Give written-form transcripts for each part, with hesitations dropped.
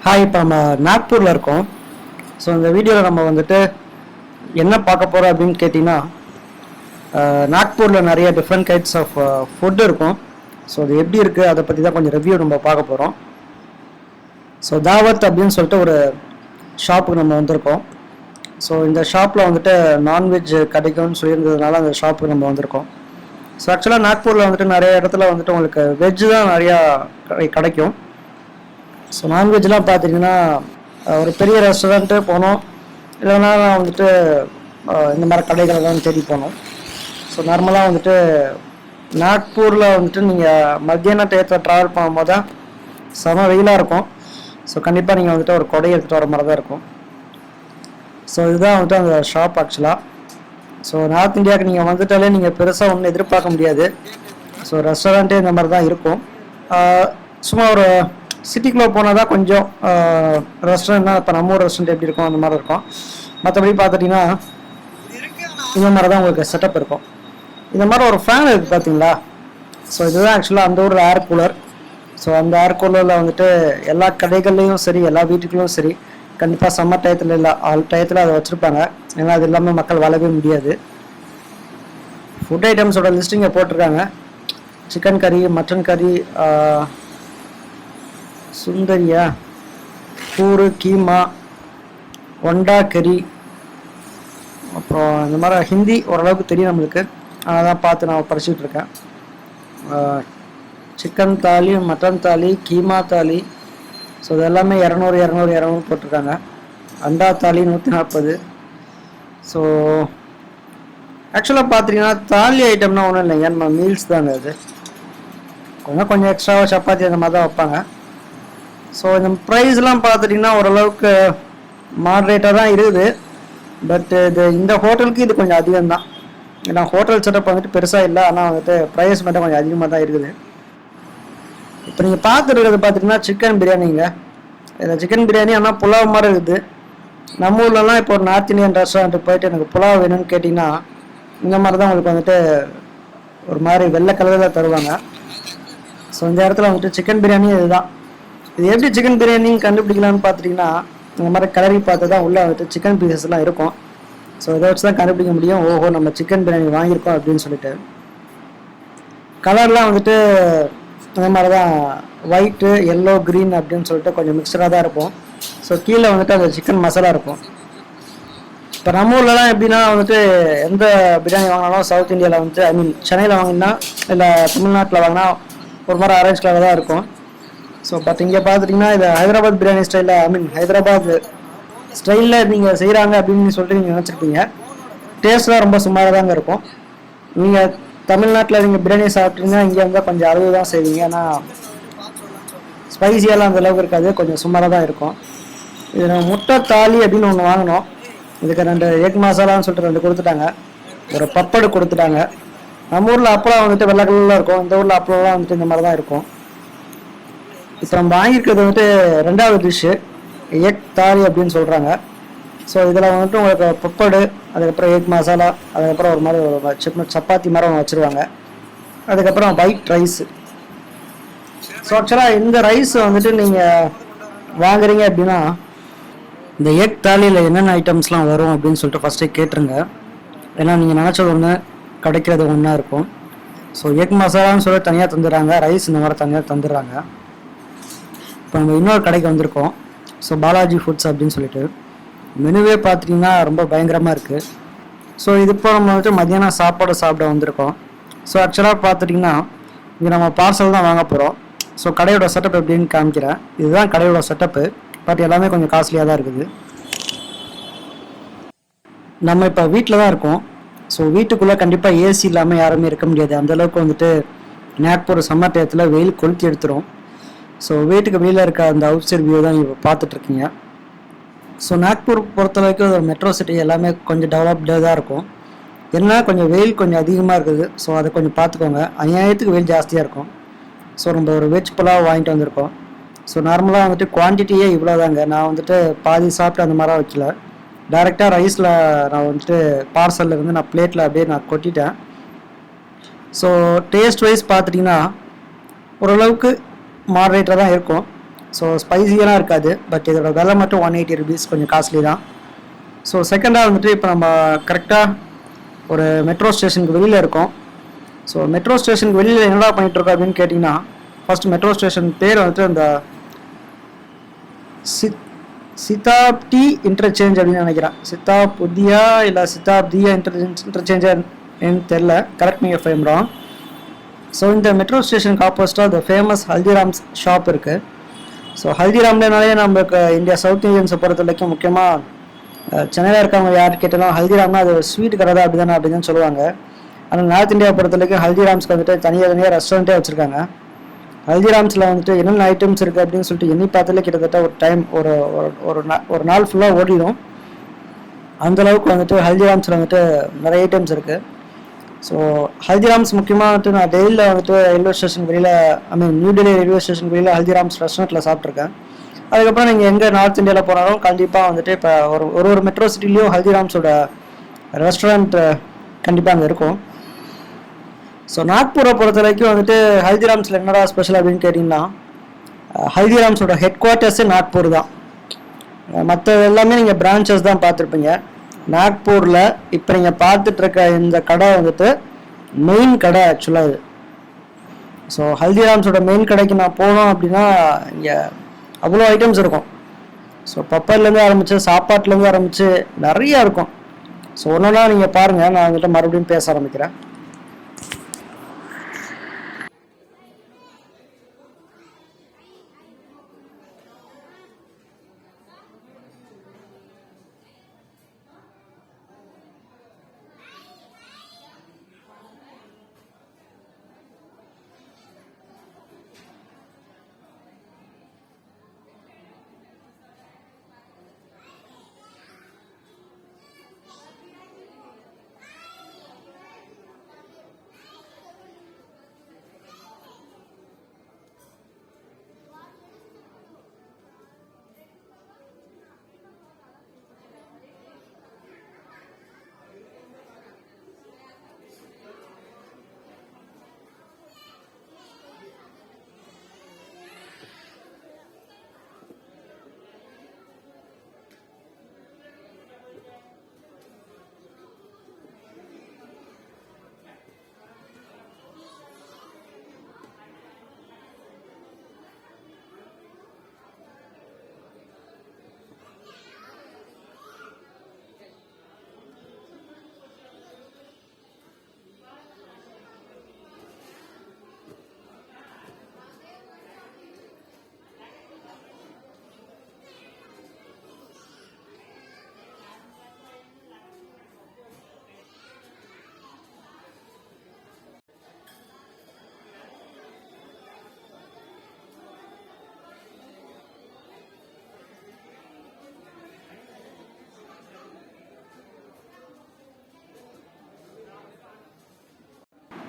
Hi, இப்போ நம்ம நாக்பூரில் இருக்கோம். ஸோ இந்த வீடியோவில் நம்ம வந்துட்டு என்ன பார்க்க போகிறோம் அப்படின்னு கேட்டிங்கன்னா, நாக்பூரில் நிறைய டிஃப்ரெண்ட் கைட்ஸ் ஆஃப் ஃபுட் இருக்கும். ஸோ அது எப்படி இருக்குது அதை பற்றி தான் கொஞ்சம் ரிவ்யூ நம்ம பார்க்க போகிறோம். ஸோ தாவத் அப்படின்னு சொல்லிட்டு ஒரு ஷாப்புக்கு நம்ம வந்திருக்கோம். ஸோ இந்த ஷாப்பில் வந்துட்டு நான்வெஜ் கிடைக்கும்னு சொல்லியிருந்ததுனால அந்த ஷாப்புக்கு நம்ம வந்திருக்கோம். ஸோ ஆக்சுவலாக நாக்பூரில் வந்துட்டு நிறைய இடத்துல வந்துட்டு உங்களுக்கு வெஜ்ஜு தான் நிறையா கிடைக்கும். ஸோ நான்வெஜ்லாம் பார்த்தீங்கன்னா ஒரு பெரிய ரெஸ்டாரண்ட்டு போனோம், இல்லைன்னா வந்துட்டு இந்த மாதிரி கடைகளை தான் தேடி போனோம். ஸோ நார்மலாக வந்துட்டு நாக்பூரில் வந்துட்டு நீங்கள் மத்தியான டயத்தில் ட்ராவல் பண்ணும்போது தான் செம வெயிலாக இருக்கும். ஸோ கண்டிப்பாக நீங்கள் வந்துட்டு ஒரு கொடை எடுத்துகிட்டு வர மாதிரி தான் இருக்கும். ஸோ இதுதான் வந்துட்டு அந்த ஷாப் ஆக்சுவலாக. ஸோ நார்த் இந்தியாவுக்கு நீங்கள் வந்துட்டாலே நீங்கள் பெருசாக ஒன்றும் எதிர்பார்க்க முடியாது. ஸோ ரெஸ்டாரண்ட்டே இந்த மாதிரி தான் இருக்கும். சும்மா ஒரு சிட்டிக்குள்ளே போனால் தான் கொஞ்சம் ரெஸ்டாரண்ட்னா இப்போ நம்ம ஊர் ரெஸ்டாரண்ட் எப்படி இருக்கும் அந்த மாதிரி இருக்கும். மற்றபடி பார்த்துட்டிங்கன்னா இந்த மாதிரி தான் உங்களுக்கு செட்டப் இருக்கும். இந்த மாதிரி ஒரு ஃபேன் இருக்குது பார்த்தீங்களா? ஸோ இதுதான் ஆக்சுவலாக அந்த ஊரில் ஏர் கூலர். ஸோ அந்த ஏர் கூலரில் வந்துட்டு எல்லா கடைகள்லேயும் சரி, எல்லா வீட்டுக்குள்ளேயும் சரி, கண்டிப்பாக சம்மர் டயத்தில் இல்லை ஆல் டயத்தில் அதை வச்சுருப்பாங்க. ஏன்னா அது இல்லாமல் மக்கள் வாழவே முடியாது. ஃபுட் ஐட்டம்ஸோட லிஸ்டிங்கை போட்டிருக்காங்க. சிக்கன் கறி, மட்டன் கறி, சுந்தரியா, கூறு, கீமா, ஒண்டா கறி, அப்புறம் இந்த மாதிரி ஹிந்தி ஓரளவுக்கு தெரியும் நம்மளுக்கு. அதனால தான் பார்த்து நான் படிச்சுட்டு இருக்கேன். சிக்கன் தாலி, மட்டன் தாலி, கீமா தாலி. ஸோ இது எல்லாமே 200 போட்டிருக்காங்க. அண்டா தாலி 140. ஸோ ஆக்சுவலாக பார்த்தீங்கன்னா தாலி ஐட்டம்னா ஒன்றும் இல்லைங்க, நம்ம மீல்ஸ் தாங்க. அது கொஞ்சம் எக்ஸ்ட்ராவாக சப்பாத்தி அந்த மாதிரி தான் வைப்பாங்க. ஸோ இந்த ப்ரைஸ்லாம் பார்த்துட்டிங்கன்னா ஓரளவுக்கு மாட்ரேட்டாக தான் இருக்குது. பட் இந்த ஹோட்டலுக்கு இது கொஞ்சம் அதிகம்தான். ஏன்னா ஹோட்டல் செட்டப் வந்துட்டு பெருசாக இல்லை, ஆனால் வந்துட்டு ப்ரைஸ் மட்டும் கொஞ்சம் அதிகமாக தான் இருக்குது. இப்போ நீங்கள் பார்த்துருக்கிறது பார்த்திங்கன்னா சிக்கன் பிரியாணிங்க. இதில் சிக்கன் பிரியாணி ஆனால் புலாவ் மாதிரி இருக்குது. நம்ம ஊர்லலாம் இப்போ ஒரு நார்த் இந்தியன் ரெஸ்டாரண்ட்டுக்கு போயிட்டு எனக்கு புலாவ் வேணும்னு கேட்டிங்கன்னா இந்த மாதிரி தான் உங்களுக்கு வந்துட்டு ஒரு மாதிரி வெள்ளை கலரில் தருவாங்க. ஸோ இந்த இடத்துல வந்துட்டு சிக்கன் பிரியாணி இதுதான். இது எப்படி சிக்கன் பிரியாணி கண்டுபிடிக்கலான்னு பார்த்துட்டிங்கன்னா இந்த மாதிரி கலரி பார்த்து தான் உள்ளே வந்துட்டு சிக்கன் பீசஸ்லாம் இருக்கும். ஸோ இதை வச்சு தான் கண்டுபிடிக்க முடியும், ஓஹோ நம்ம சிக்கன் பிரியாணி வாங்கியிருக்கோம் அப்படின்னு சொல்லிட்டு. கலர்லாம் வந்துட்டு இந்த மாதிரி தான் ஒயிட்டு, எல்லோ, க்ரீன் அப்படின்னு சொல்லிட்டு கொஞ்சம் மிக்சராக தான் இருக்கும். ஸோ கீழே வந்துட்டு அந்த சிக்கன் மசாலா இருக்கும். இப்போ நம்ம ஊர்லலாம் எப்படின்னா வந்துட்டு எந்த பிரியாணி வாங்கினாலும் சவுத் இந்தியாவில் வந்துட்டு சென்னையில் வாங்கினா இல்லை தமிழ்நாட்டில் வாங்கினா ஒரு மாதிரி ஆரஞ்சு கலர் தான் இருக்கும். ஸோ பட் இங்கே பார்த்துட்டிங்கன்னா இது ஹைதராபாத் பிரியாணி ஸ்டைலில் ஹைதராபாத் ஸ்டைலில் நீங்கள் செய்கிறாங்க அப்படின்னு சொல்லிட்டு நீங்கள் நினச்சிருப்பீங்க. டேஸ்ட்லாம் ரொம்ப சுமாராக தாங்க இருக்கும். நீங்கள் தமிழ்நாட்டில் நீங்கள் பிரியாணி சாப்பிட்டீங்கன்னா இங்கே வந்து கொஞ்சம் அளவு தான் செய்வீங்க. ஆனால் ஸ்பைசியெல்லாம் அந்தளவுக்கு இருக்காது, கொஞ்சம் சுமாராக தான் இருக்கும். இது நம்ம முட்டை தாலி அப்படின்னு ஒன்று வாங்கினோம். இதுக்கு 2 எக் மசாலான்னு சொல்லிட்டு 2 கொடுத்துட்டாங்க. ஒரு பப்படு கொடுத்துட்டாங்க. நம்ம ஊரில் அப்பளம் வந்துட்டு வெள்ளை கலரில் இருக்கும், இந்த ஊரில் அப்பளம்லாம் வந்துட்டு இந்த மாதிரி தான் இருக்கும். இப்போ நம்ம வாங்கியிருக்கிறது வந்துட்டு 2வது டிஷ்ஷு எக் தாலி அப்படின்னு சொல்கிறாங்க. ஸோ இதில் வந்துட்டு உங்களுக்கு பப்படு, அதுக்கப்புறம் எக் மசாலா, அதுக்கப்புறம் ஒரு மாதிரி ஒரு சப்பாத்தி மாதிரி ஒன்று வச்சுருவாங்க. அதுக்கப்புறம் ஒயிட் ரைஸு. ஸோ ஆக்சுவலாக இந்த ரைஸ் வந்துட்டு நீங்கள் வாங்குறீங்க அப்படின்னா இந்த எக் தாலியில் என்னென்ன ஐட்டம்ஸ்லாம் வரும் அப்படின்னு சொல்லிட்டு ஃபஸ்ட்டே கேட்டுருங்க. ஏன்னா நீங்கள் நினச்சது ஒன்று கிடைக்கிறது ஒன்றா இருக்கும். ஸோ எக் மசாலான்னு சொல்லி தனியாக தந்துடுறாங்க, ரைஸ் இந்த மாதிரி தனியாக தந்துடுறாங்க. இப்போ நம்ம இன்னொரு கடைக்கு வந்திருக்கோம். ஸோ பாலாஜி ஃபுட்ஸ் அப்படின்னு சொல்லிட்டு மெனுவே பார்த்திங்கன்னா ரொம்ப பயங்கரமாக இருக்குது. ஸோ இது இப்போ நம்ம வந்துட்டு மத்தியானம் சாப்பாடு சாப்பிட வந்திருக்கோம். ஸோ ஆக்சுவலாக பார்த்துட்டிங்கன்னா இங்கே நம்ம பார்சல் தான் வாங்க போகிறோம். ஸோ கடையோட செட்டப் எப்படின்னு காமிக்கிறேன். இதுதான் கடையோட செட்டப்பு. பட் எல்லாமே கொஞ்சம் காஸ்ட்லியாக தான் இருக்குது. நம்ம இப்போ வீட்டில் தான் இருக்கோம். ஸோ வீட்டுக்குள்ளே கண்டிப்பாக ஏசி இல்லாமல் யாருமே இருக்க முடியாது. அந்தளவுக்கு வந்துட்டு நாக்பூர் சம்மர் டயத்தில் வெயில் கொளுத்தி எடுத்துரும். ஸோ வீட்டுக்கு வெளியில் இருக்க அந்த அவுட் சைட் வியூ தான் நீங்கள் பார்த்துட்ருக்கீங்க. ஸோ நாக்பூர் பொறுத்த வரைக்கும் ஒரு மெட்ரோ சிட்டி எல்லாமே கொஞ்சம் டெவலப்டாக தான் இருக்கும். என்ன கொஞ்சம் வெயில் கொஞ்சம் அதிகமாக இருக்குது. ஸோ அதை கொஞ்சம் பார்த்துக்கோங்க. அநியாயத்துக்கு வெயில் ஜாஸ்தியாக இருக்கும். ஸோ நம்ம ஒரு வெஜ் புலாவ் வாங்கிட்டு வந்திருக்கோம். ஸோ நார்மலாக வந்துட்டு குவான்டிட்டியே இவ்வளோ தாங்க. நான் வந்துட்டு பாதி சாப்பிட்டு அந்த மாதிரிலாம் வைக்கல, டேரெக்டாக ரைஸில் நான் வந்துட்டு பார்சலில் இருந்து நான் பிளேட்டில் அப்படியே நான் கொட்டிட்டேன். ஸோ டேஸ்ட் வைஸ் பார்த்துட்டிங்கன்னா ஓரளவுக்கு மாடரேட்டாக தான் இருக்கும். ஸோ ஸ்பைசியெல்லாம் இருக்காது. பட் இதோட விலை மட்டும் 180 rupees, கொஞ்சம் காஸ்ட்லி தான். ஸோ செகண்டாக வந்துட்டு இப்போ நம்ம கரெக்டாக ஒரு மெட்ரோ ஸ்டேஷனுக்கு வெளியில் இருக்கோம். ஸோ மெட்ரோ ஸ்டேஷனுக்கு வெளியில் என்னடா பண்ணிகிட்ருக்கோம் அப்படின்னு கேட்டிங்கன்னா, ஃபஸ்ட் மெட்ரோ ஸ்டேஷன் பேர் வந்துட்டு அந்த சிதாப்தி இன்டர்சேஞ்ச் அப்படின்னு நினைக்கிறேன். சித்தாபுதியா இல்லை சித்தாப்தியா இன்டர்சேஞ்சா என்று தெரில, correct me if I am wrong. So இந்த மெட்ரோ ஸ்டேஷனுக்கு ஆப்போசிட்டாக த ஃபேமஸ் ஹல்திராம்ஸ் ஷாப் இருக்குது. ஸோ ஹல்திராம்னாலே நம்மளுக்கு இந்தியா சவுத் இந்தியன்ஸை பொறுத்த வரைக்கும் முக்கியமாக சென்னையில் இருக்கவங்க யார் கேட்டாலும் ஹல்திராம்னா அது ஸ்வீட் கடை தான் அப்படி தான் சொல்லுவாங்க. ஆனால் நார்த் இந்தியாவை பொறுத்த வரைக்கும் ஹல்திராம்ஸ்க்கு வந்துட்டு தனியாக ரெஸ்டாரண்ட்டே வச்சுருக்காங்க. ஹல்திராம்ஸில் வந்துட்டு என்னென்ன ஐட்டம்ஸ் இருக்குது அப்படின்னு சொல்லிட்டு எண்ணி பார்த்தாலே கிட்டத்தட்ட ஒரு டைம் ஒரு நாள் ஃபுல்லாக ஓடிடும். அந்தளவுக்கு வந்துட்டு ஹல்திராம்ஸில் வந்துட்டு நிறைய ஐட்டம்ஸ் இருக்குது. ஸோ ஹல்திராம்ஸ் முக்கியமாக வந்துட்டு நான் டெல்லியில் வந்துட்டு ரயில்வே ஸ்டேஷன் வெளியில், நியூ டெல்லி ரயில்வே ஸ்டேஷன் வெளியில் ஹல்திராம்ஸ் ரெஸ்டாரண்ட்டில் சாப்பிட்ருக்கேன். அதுக்கப்புறம் நீங்கள் எங்கே நார்த் இந்தியாவில் போனாலும் கண்டிப்பாக வந்துட்டு இப்போ ஒரு மெட்ரோ சிட்டிலையும் ஹல்திராம்ஸோட ரெஸ்டாரண்ட் கண்டிப்பாக அங்கே இருக்கும். ஸோ நாக்பூரை பொறுத்த வரைக்கும் வந்துட்டு ஹல்திராம்ஸில் என்னடா ஸ்பெஷல் அப்படின்னு கேட்டிங்கன்னா, ஹல்திராம்ஸோட ஹெட் குவார்ட்டர்ஸே நாக்பூர் தான். மற்ற எல்லாமே நீங்கள் பிரான்ச்சஸ் தான் பார்த்துருப்பீங்க. நாக்பூரில் இப்போ நீங்கள் பார்த்துட்ருக்க இந்த கடை வந்துட்டு மெயின் கடை ஆக்சுவலாக இது. ஸோ ஹல்திராம்ஸோட மெயின் கடைக்கு நான் போனோம் அப்படின்னா இங்கே அவ்வளோ ஐட்டம்ஸ் இருக்கும். ஸோ பப்பர்லேருந்து ஆரம்பித்து சாப்பாட்லேருந்து ஆரம்பித்து நிறையா இருக்கும். ஸோ ஒன்றா நீங்கள் பாருங்கள், நான் வந்துட்டு மறுபடியும் பேச ஆரம்பிக்கிறேன்.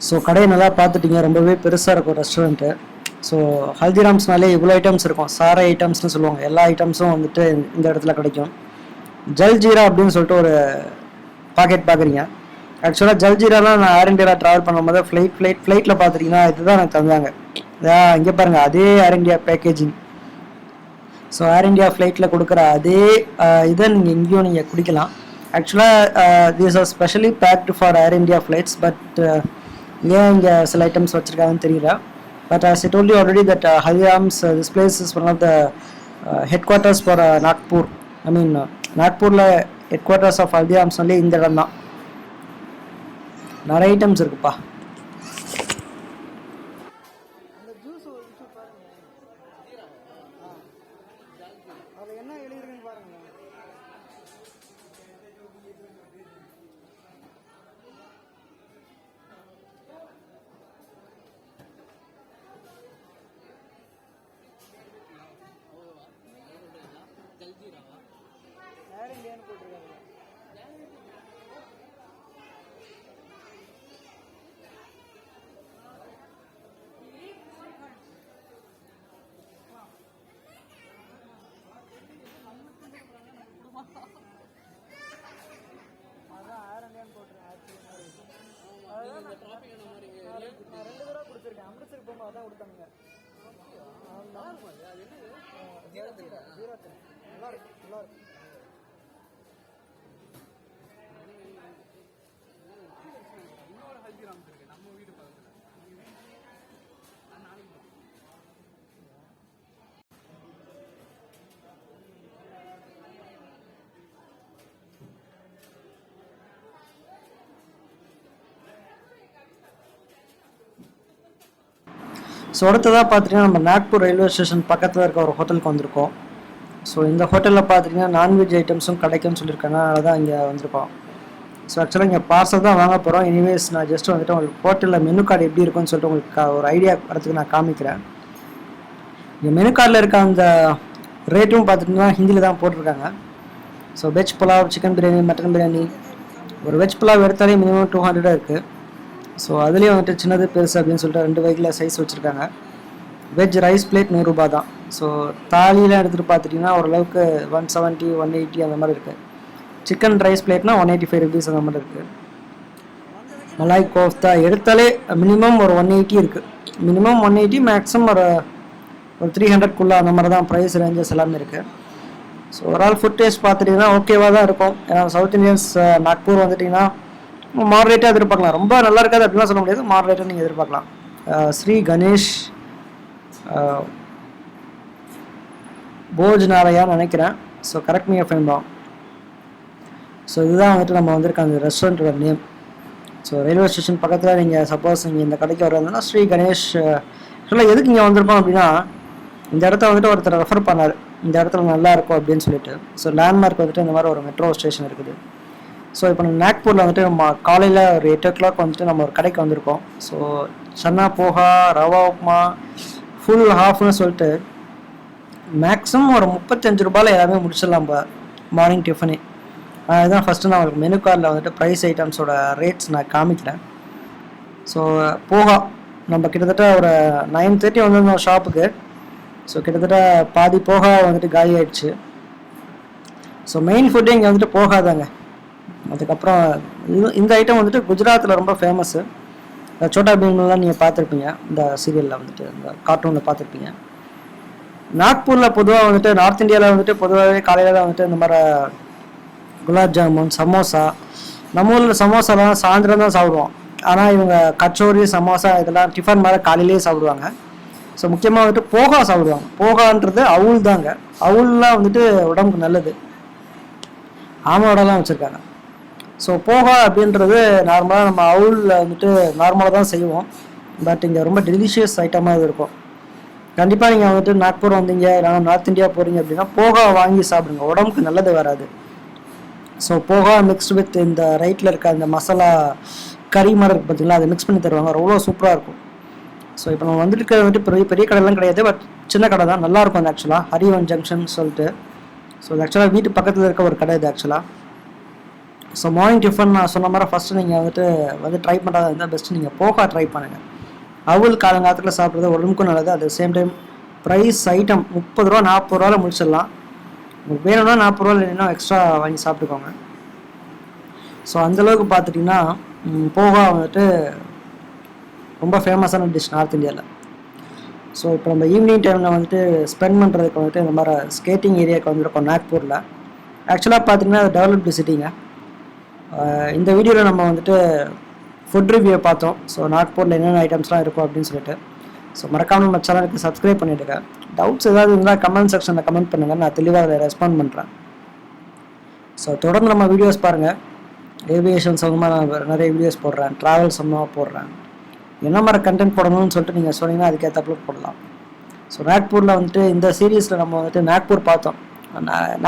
ஸோ கடையை நல்லா பார்த்துட்டிங்க, ரொம்பவே பெருசாக இருக்கும் ரெஸ்டாரண்ட்டு. ஸோ ஹல்திராம்ஸ்னாலே இவ்வளோ ஐட்டம்ஸ் இருக்கும். சாரை ஐட்டம்ஸ்னு சொல்லுவாங்க. எல்லா ஐட்டம்ஸும் வந்துட்டு இந்த இடத்துல கிடைக்கும். ஜல்ஜீரா அப்படின்னு சொல்லிட்டு ஒரு பாக்கெட் பார்க்குறீங்க. ஆக்சுவலாக ஜல்ஜீராலாம் நான் ஏர் இண்டியாவில் ட்ராவல் பண்ணும்போது ஃப்ளைட்டில் பார்த்துட்டிங்கன்னா இதுதான் எனக்கு தந்தாங்க. இங்கே பாருங்கள், அதே ஏர் இண்டியா பேக்கேஜிங். ஸோ ஏர் இண்டியா ஃப்ளைட்டில் கொடுக்குற அதே இதை நீங்கள் எங்கேயும் நீங்கள் குடிக்கலாம். ஆக்சுவலாக these are specially packed for Air India flights. But ஏன் இங்கே சில ஐட்டம்ஸ் வச்சுருக்காங்கன்னு தெரியல. But as I told you already that Haldiram's this place is one of the headquarters for Nagpur. நாக்பூரில் ஹெட்குவார்ட்டர்ஸ் ஆஃப் ஹல்திராம்ஸ் சொல்லி இந்த இடம் தான். நிறைய ஐட்டம்ஸ் இருக்குப்பா. அமிர்தசருக்கு போகும்போது அதான் கொடுத்தாங்க. ஸோ அடுத்ததாக பார்த்துட்டிங்கன்னா நம்ம நாக்பூர் ரயில்வே ஸ்டேஷன் பக்கத்தில் இருக்க ஒரு ஹோட்டலுக்கு வந்திருக்கோம். ஸோ இந்த ஹோட்டலில் பார்த்துட்டிங்கன்னா நான்வெஜ் ஐட்டம்ஸும் கிடைக்கும்னு சொல்லியிருக்காங்க, அதனால தான் இங்கே வந்திருக்கோம். ஸோ ஆக்சுவலாக இங்கே பார்சல் தான் வாங்க போகிறோம். எனிவேஸ் நான் ஜஸ்ட் வந்துட்டு உங்களுக்கு ஹோட்டலில் மெனு கார்டு எப்படி இருக்குன்னு சொல்லிட்டு உங்களுக்கு ஒரு ஐடியா வரதுக்கு நான் காமிக்கிறேன். இங்கே மெனு கார்டில் இருக்க அந்த ரேட்டும் பார்த்துட்டிங்கன்னா ஹிந்தியில் தான் போட்டிருக்காங்க. So veg pulao, chicken biryani, mutton biryani. ஒரு வெஜ் புலாவ் எடுத்தாலே மினிமம் 200 இருக்குது. ஸோ அதுலேயும் வந்துட்டு சின்னது பெருசு அப்படின்னு சொல்லிட்டு 2 வகையில் சைஸ் வச்சுருக்காங்க. வெஜ் ரைஸ் பிளேட் 100 ரூபா தான். ஸோ தாலியெலாம் எடுத்துகிட்டு பார்த்துட்டிங்கன்னா ஓரளவுக்கு 170, 180 அந்த மாதிரி இருக்குது. சிக்கன் ரைஸ் பிளேட்னா 185 ருபீஸ் அந்த மாதிரி இருக்குது. மலாய் கோஃப்தா எடுத்தாலே மினிமம் ஒரு 180 இருக்குது. மினிமம் 180, மேக்ஸிமம் ஒரு 300க்குள்ளே அந்த மாதிரி தான் ப்ரைஸ் ரேஞ்சஸ் எல்லாமே இருக்குது. ஸோ ஒரு ஆள் ஃபுட் டேஸ்ட் பார்த்துட்டிங்கன்னா ஓகேவாக தான் இருக்கும். ஏன்னா சவுத் இந்தியன்ஸ் நாக்பூர் வந்துட்டிங்கன்னா மாடரேட்டாக எதிர்பார்க்கலாம். ரொம்ப நல்லா இருக்காது அப்படிலாம் சொல்ல முடியாது, மாடரேட்டாக நீங்கள் எதிர்பார்க்கலாம். ஸ்ரீ கணேஷ் போஜ்நாலயான்னு நினைக்கிறேன். So correct me if I am wrong. So இதுதான் வந்துட்டு நம்ம வந்திருக்க அந்த ரெஸ்டாரண்ட்டோட நேம். ஸோ ரயில்வே ஸ்டேஷன் பக்கத்தில் நீங்கள் சப்போஸ் நீங்கள் இந்த கடைக்கு வர்றதுனா ஸ்ரீ கணேஷ். ஆக்சுவலாக எதுக்கு இங்கே வந்திருக்கோம் அப்படின்னா, இந்த இடத்த வந்துட்டு ஒருத்தர் ரெஃபர் பண்ணார், இந்த இடத்துல நல்லா இருக்கும் அப்படின்னு சொல்லிட்டு. ஸோ லேண்ட்மார்க் வந்துட்டு இந்த மாதிரி ஒரு மெட்ரோ ஸ்டேஷன் இருக்குது. ஸோ இப்போ நம்ம நாக்பூரில் வந்துட்டு நம்ம காலையில் ஒரு 8 o'clock வந்துட்டு நம்ம ஒரு கடைக்கு வந்திருக்கோம். ஸோ சன்னா போஹா, ரவா உப்மா, ஃபுல் ஹாஃப்னு சொல்லிட்டு மேக்ஸிமம் ஒரு 35 ரூபாயில் எல்லாமே முடிச்சிடலாம். இப்போ மார்னிங் டிஃபனே அதுதான் ஃபஸ்ட்டு நான் உங்களுக்கு மெனு கார்டில் வந்துட்டு ப்ரைஸ் ஐட்டம்ஸோட ரேட்ஸ் நான் காமிக்கிறேன். ஸோ போஹா நம்ம கிட்டத்தட்ட ஒரு 9:30 வந்திருந்தோம் ஷாப்புக்கு. ஸோ கிட்டத்தட்ட பாதி போஹா வந்துட்டு காலி ஆயிடுச்சு. ஸோ மெயின் ஃபுட்டு இங்கே வந்துட்டு போகாதாங்க. அதுக்கப்புறம் இந்த ஐட்டம் வந்துட்டு குஜராத்தில் ரொம்ப ஃபேமஸ்ஸு. சோட்டா பீம்லாம் நீங்கள் பார்த்துருப்பீங்க, இந்த சீரியலில் வந்துட்டு இந்த கார்ட்டூனில் பார்த்துருப்பீங்க. நாக்பூரில் பொதுவாக வந்துட்டு நார்த் இந்தியாவில் வந்துட்டு பொதுவாகவே காலையில் தான் வந்துட்டு இந்த மாதிரி குலாப் ஜாமுன், சமோசா. நம்ம ஊரில் சமோசாலாம் சாயந்தரம் தான் சாப்பிடுவோம். ஆனால் இவங்க கச்சோரி, சமோசா இதெல்லாம் டிஃபன் மேலே காலையிலேயே சாப்பிடுவாங்க. ஸோ முக்கியமாக வந்துட்டு போகா சாப்பிடுவாங்க. போகான்றது அவுல் தாங்க. அவுல்லாம் வந்துட்டு உடம்புக்கு நல்லது. ஆமோடலாம் வச்சுருக்காங்க. ஸோ போகா அப்படின்றது நார்மலாக நம்ம அவுலில் வந்துட்டு நார்மலாக தான் செய்வோம். பட் இங்கே ரொம்ப டெலிஷியஸ் ஐட்டமாக இது இருக்கும். கண்டிப்பாக நீங்கள் வந்துட்டு நாக்பூர் வந்தீங்க, இல்லைனா நார்த் இந்தியா போகிறீங்க அப்படின்னா போகா வாங்கி சாப்பிடுங்க, உடம்புக்கு நல்லது வராது. ஸோ போகா மிக்ஸ்டு வித் இந்த ரைட்டில் இருக்க அந்த மசாலா கறி மாதிரி இருக்குது பார்த்தீங்களா, அதை மிக்ஸ் பண்ணி தருவாங்க, ரொம்ப சூப்பராக இருக்கும். ஸோ இப்போ நம்ம வந்துட்டு இருக்கிறது வந்துட்டு பெரிய பெரிய கடைலாம் கிடையாது, பட் சின்ன கடை தான், நல்லாயிருக்கும் அது ஆக்சுவலாக. ஹரிவன் ஜங்ஷன் சொல்லிட்டு. ஸோ இது ஆக்சுவலாக வீட்டு பக்கத்தில் இருக்க ஒரு கடை இது ஆக்சுவலாக. ஸோ மார்னிங் டிஃபன் நான் சொன்ன மாதிரி ஃபஸ்ட்டு நீங்கள் வந்து ட்ரை பண்ணுறதா இருந்தால் பெஸ்ட்டு நீங்கள் போகா ட்ரை பண்ணுங்கள். அவுல் காலங்காலத்தில் சாப்பிட்றது உடம்புக்கும் நல்லது. At the same time price item 30 ரூபா 40 ரூபாவில் முடிச்சிடலாம். உங்களுக்கு வேணும்னா 40 ரூபா இல்லைன்னா எக்ஸ்ட்ரா வாங்கி சாப்பிட்டுக்கோங்க. ஸோ அந்தளவுக்கு பார்த்துட்டிங்கன்னா போகா வந்துட்டு ரொம்ப ஃபேமஸான டிஷ் நார்த் இந்தியாவில். ஸோ இப்போ நம்ம ஈவினிங் டைமில் வந்துட்டு ஸ்பெண்ட் பண்ணுறதுக்கு வந்துட்டு இந்த மாதிரி ஸ்கேட்டிங் ஏரியாவுக்கு வந்துருக்கோம் நாக்பூரில். ஆக்சுவலாக பார்த்திங்கன்னா அது டெவலப்டு சிட்டிங்க. இந்த வீடியோவில் நம்ம வந்துட்டு ஃபுட் ரிவ்யூ பார்த்தோம். ஸோ நாக்பூரில் என்னென்ன ஐட்டம்ஸ்லாம் இருக்கும் அப்படின்னு சொல்லிட்டு. ஸோ மறக்காமல் நம்ம சேனலுக்கு சப்ஸ்கிரைப் பண்ணிவிடுங்க. டவுட்ஸ் ஏதாவது இருந்தால் கமெண்ட் செக்ஷனில் கமெண்ட் பண்ணுங்கள், நான் தெளிவாக அதை ரெஸ்பாண்ட் பண்ணுறேன். ஸோ தொடர்ந்து நம்ம வீடியோஸ் பாருங்கள். ஏவியேஷன் சம்மந்தமாக நான் நிறைய வீடியோஸ் போடுறேன், ட்ராவல் சம்மந்தமாக போடுறேன். என்ன மாதிரி கண்டென்ட் போடணும்னு சொல்லிட்டு நீங்கள் சொன்னீங்கன்னா அதுக்கேற்றப்பல போடலாம். ஸோ நாக்பூரில் வந்துட்டு இந்த சீரீஸில் நம்ம வந்துட்டு நாக்பூர் பார்த்தோம்.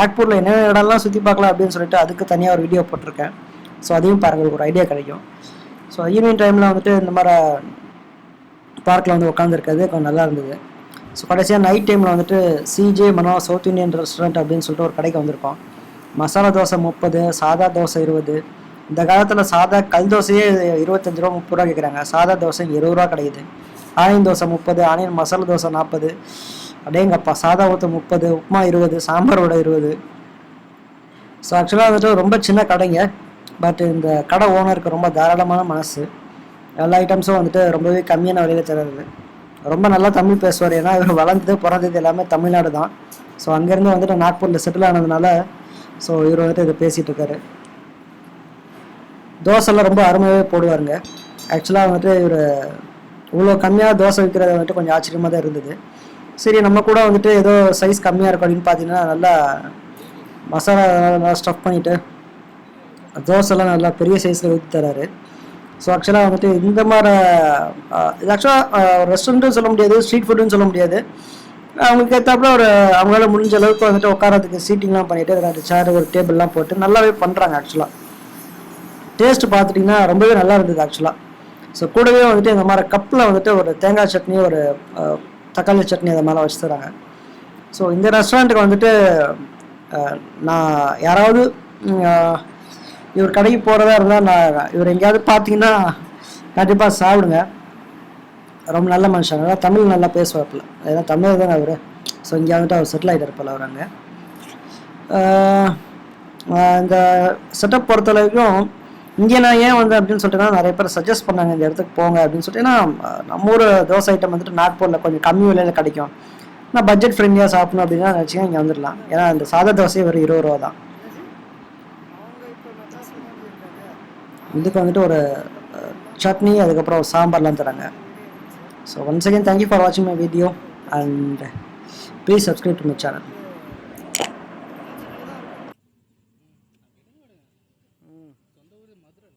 நாக்பூரில் என்னென்ன இடம்லாம் சுற்றி பார்க்கலாம் அப்படின்னு சொல்லிட்டு அதுக்கு தனியாக ஒரு வீடியோ போட்டிருக்கேன். ஸோ அதையும் பாருங்கள், ஒரு ஐடியா கிடைக்கும். ஸோ ஈவினிங் டைமில் வந்துட்டு இந்த மாதிரி பார்க்கில் வந்து உட்காந்துருக்கிறது கொஞ்சம் நல்லா இருந்தது. ஸோ கடைசியாக நைட் டைமில் வந்துட்டு சிஜே மனோ சவுத் இந்தியன் ரெஸ்டாரண்ட் அப்படின்னு சொல்லிட்டு ஒரு கடைக்கு வந்திருக்கோம். மசாலா தோசை 30, சாதா தோசை 20. இந்த காலத்தில் சாதா கல் தோசையே 25 ரூபா 30 ரூபா கேட்குறாங்க. சாதா தோசை 20 ரூபா கிடைக்குது. Onion dosa 30, onion masala dosa 40. அடேங்கப்பா, சாதா ஊற்ற 30, உப்புமா 20, சாம்பாரோட 20. ஸோ ஆக்சுவலாக வந்துட்டு ரொம்ப சின்ன கடைங்க. பட் இந்த கடை ஓனருக்கு ரொம்ப தாராளமான மனசு. எல்லா ஐட்டம்ஸும் வந்துட்டு ரொம்பவே கம்மியான விலையில் தருது. ரொம்ப நல்லா தமிழ் பேசுவார். ஏன்னா இவர் வளர்ந்தது பிறந்தது எல்லாமே தமிழ்நாடு தான். ஸோ அங்கேருந்து வந்துட்டு நாக்பூரில் செட்டில் ஆனதுனால ஸோ இவர் வந்துட்டு இதை பேசிகிட்டு இருக்காரு. தோசைலாம் ரொம்ப அருமையாகவே போடுவாருங்க. ஆக்சுவலாக வந்துட்டு இவர் இவ்வளோ கம்மியாக தோசை விற்கிறத வந்துட்டு கொஞ்சம் ஆச்சரியமாக தான் இருந்தது. சரி நம்ம கூட வந்துட்டு ஏதோ சைஸ் கம்மியாக இருக்கும் அப்படின்னு பார்த்தீங்கன்னா நல்லா மசாலா நல்லா ஸ்டஃப் பண்ணிவிட்டு தோசைலாம் நல்லா பெரிய சைஸில் ஊற்றி தராரு. ஸோ ஆக்சுவலாக வந்துட்டு இந்த மாதிரி இது ஆக்சுவலாக ரெஸ்டாரண்ட்டும் சொல்ல முடியாது, ஸ்ட்ரீட் ஃபுட்டுன்னு சொல்ல முடியாது. அவங்களுக்கு ஏற்றாப்புல அவங்களால முடிஞ்ச அளவுக்கு வந்துட்டு உட்காரத்துக்கு சீட்டிங்லாம் பண்ணிவிட்டு 2 சேர் ஒரு டேபிள்லாம் போட்டு நல்லாவே பண்ணுறாங்க. ஆக்சுவலாக டேஸ்ட் பார்த்துட்டிங்கன்னா ரொம்பவே நல்லா இருந்தது ஆக்சுவலாக. ஸோ கூடவே வந்துட்டு இந்த மாதிரி கப்பில் வந்துட்டு ஒரு தேங்காய் சட்னி, ஒரு தக்காளி சட்னி அதை மேலே வச்சு தராங்க. ஸோ இந்த ரெஸ்டாரண்ட்டுக்கு வந்துட்டு நான் யாராவது இவர் கடைக்கு போகிறதா இருந்தால் இவர் எங்கேயாவது பார்த்தீங்கன்னா கண்டிப்பாக சாப்பிடுங்க. ரொம்ப நல்ல மனுஷன், நல்லா தமிழ் நல்லா பேசுவாப்பில், ஏன்னா தமிழ் தானே அவர். ஸோ இங்கே வந்துட்டு அவர் செட்டில் ஆகிட்டு இருப்பார் அவர் அங்கே. இந்த செட்டப் பொறுத்த வரைக்கும் இங்கே நான் ஏன் வந்தேன் அப்படின்னு சொல்லிட்டுனா நிறைய பேர் சஜஸ்ட் பண்ணாங்க இந்த இடத்துக்கு போங்க அப்படின்னு சொல்லிட்டு. ஏன்னா நம்ம ஊர் தோசை ஐட்டம் வந்துட்டு நாக்பூரில் கொஞ்சம் கம்மி விலையில் கிடைக்கும். நான் பட்ஜெட் ஃப்ரெண்ட்லியாக சாப்பிடணும் அப்படின்னா நினச்சிங்க இங்கே வந்துடலாம். ஏன்னா இந்த சாதா தோசை வெறும் 20 ரூபா தான். இதுக்கு வந்துட்டு ஒரு சட்னி, அதுக்கப்புறம் சாம்பார்லாம் தராங்க. So once again thank you for வாட்சிங் my video and please subscribe to my channel.